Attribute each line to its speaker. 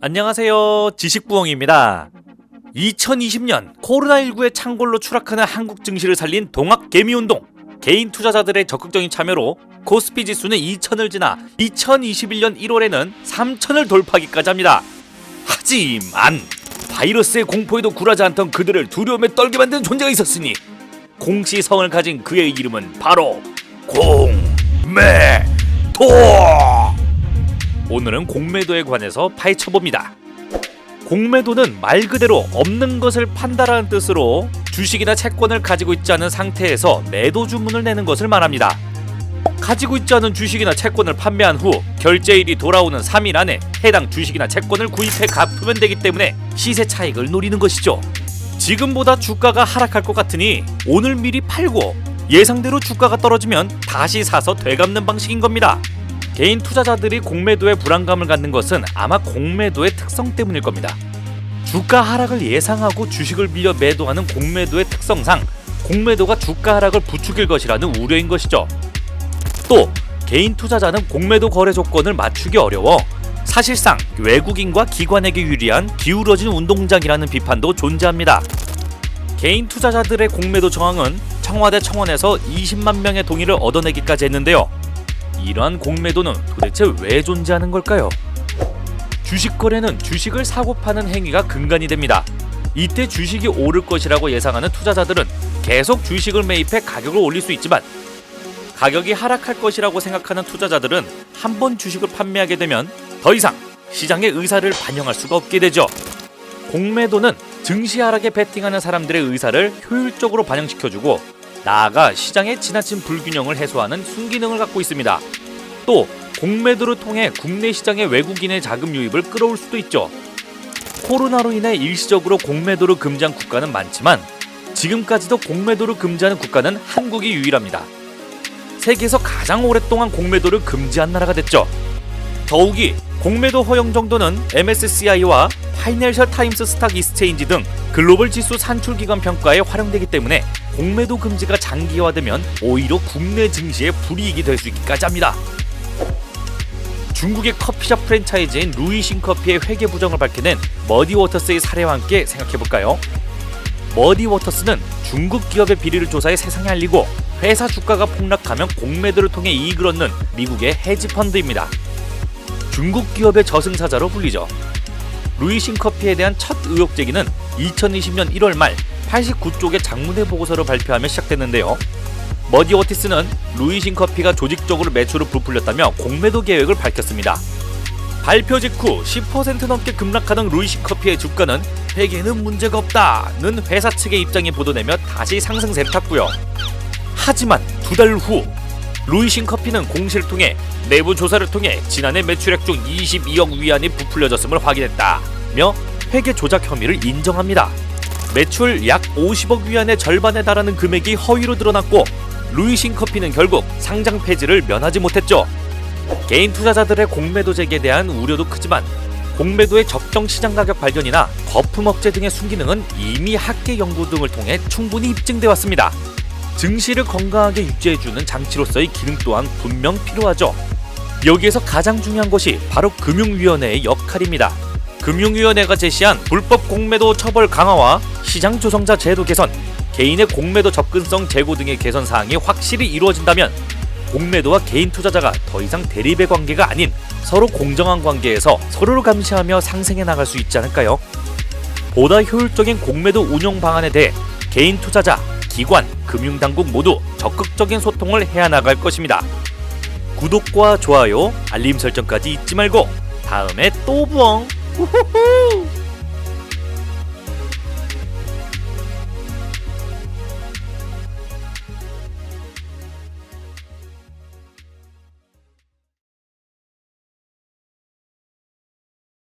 Speaker 1: 안녕하세요, 지식부엉입니다. 2020년 코로나19의 창궐로 추락하는 한국 증시를 살린 동학개미운동, 개인 투자자들의 적극적인 참여로 코스피 지수는 2000을 지나 2021년 1월에는 3000을 돌파하기까지 합니다. 하지만 바이러스의 공포에도 굴하지 않던 그들을 두려움에 떨게 만든 존재가 있었으니 공시성을 가진 그의 이름은 바로 공매도! 오늘은 공매도에 관해서 파헤쳐봅니다. 공매도는 말 그대로 없는 것을 판다라는 뜻으로 주식이나 채권을 가지고 있지 않은 상태에서 매도 주문을 내는 것을 말합니다. 가지고 있지 않은 주식이나 채권을 판매한 후 결제일이 돌아오는 3일 안에 해당 주식이나 채권을 구입해 갚으면 되기 때문에 시세 차익을 노리는 것이죠. 지금보다 주가가 하락할 것 같으니 오늘 미리 팔고 예상대로 주가가 떨어지면 다시 사서 되갚는 방식인 겁니다. 개인 투자자들이 공매도에 불안감을 갖는 것은 아마 공매도의 특성 때문일 겁니다. 주가 하락을 예상하고 주식을 빌려 매도하는 공매도의 특성상 공매도가 주가 하락을 부추길 것이라는 우려인 것이죠. 또 개인 투자자는 공매도 거래 조건을 맞추기 어려워 사실상 외국인과 기관에게 유리한 기울어진 운동장이라는 비판도 존재합니다. 개인 투자자들의 공매도 저항은 청와대 청원에서 20만 명의 동의를 얻어내기까지 했는데요. 이러한 공매도는 도대체 왜 존재하는 걸까요? 주식 거래는 주식을 사고 파는 행위가 근간이 됩니다. 이때 주식이 오를 것이라고 예상하는 투자자들은 계속 주식을 매입해 가격을 올릴 수 있지만 가격이 하락할 것이라고 생각하는 투자자들은 한 번 주식을 판매하게 되면 더 이상 시장의 의사를 반영할 수가 없게 되죠. 공매도는 증시 하락에 베팅하는 사람들의 의사를 효율적으로 반영시켜주고 나아가 시장의 지나친 불균형을 해소하는 순기능을 갖고 있습니다. 또 공매도를 통해 국내 시장의 외국인의 자금 유입을 끌어올 수도 있죠. 코로나로 인해 일시적으로 공매도를 금지한 국가는 많지만 지금까지도 공매도를 금지하는 국가는 한국이 유일합니다. 세계에서 가장 오랫동안 공매도를 금지한 나라가 됐죠. 더욱이 공매도 허용 정도는 MSCI와 파이낸셜 타임스 스탁 익스체인지 등 글로벌 지수 산출기관 평가에 활용되기 때문에 공매도 금지가 장기화되면 오히려 국내 증시에 불이익이 될 수 있기까지 합니다. 중국의 커피숍 프랜차이즈인 루이싱커피의 회계 부정을 밝혀낸 머디워터스의 사례와 함께 생각해볼까요? 머디워터스는 중국 기업의 비리를 조사해 세상에 알리고 회사 주가가 폭락하면 공매도를 통해 이익을 얻는 미국의 헤지펀드입니다. 중국 기업의 저승사자로 불리죠. 루이싱커피에 대한 첫 의혹 제기는 2020년 1월 말 89쪽의 장문의 보고서를 발표하며 시작됐는데요. 머디워티스는 루이싱커피가 조직적으로 매출을 부풀렸다며 공매도 계획을 밝혔습니다. 발표 직후 10% 넘게 급락하던 루이싱커피의 주가는 회계는 문제가 없다는 회사 측의 입장이 보도되며 다시 상승세를 탔고요. 하지만 두 달 후 루이싱커피는 공시를 통해 내부 조사를 통해 지난해 매출액 중 22억 위안이 부풀려졌음을 확인했다며 회계 조작 혐의를 인정합니다. 매출 약 50억 위안의 절반에 달하는 금액이 허위로 드러났고 루이싱커피는 결국 상장 폐지를 면하지 못했죠. 개인 투자자들의 공매도 제기에 대한 우려도 크지만 공매도의 적정 시장 가격 발견이나 거품 억제 등의 순기능은 이미 학계 연구 등을 통해 충분히 입증돼 왔습니다. 증시를 건강하게 유지해주는 장치로서의 기능 또한 분명 필요하죠. 여기에서 가장 중요한 것이 바로 금융위원회의 역할입니다. 금융위원회가 제시한 불법 공매도 처벌 강화와 시장 조성자 제도 개선, 개인의 공매도 접근성 제고 등의 개선 사항이 확실히 이루어진다면 공매도와 개인 투자자가 더 이상 대립의 관계가 아닌 서로 공정한 관계에서 서로를 감시하며 상생해 나갈 수 있지 않을까요? 보다 효율적인 공매도 운영 방안에 대해 개인 투자자, 기관, 금융당국 모두 적극적인 소통을 해야 나갈 것입니다. 구독과 좋아요, 알림 설정까지 잊지 말고 다음에 또 부엉! 우후후!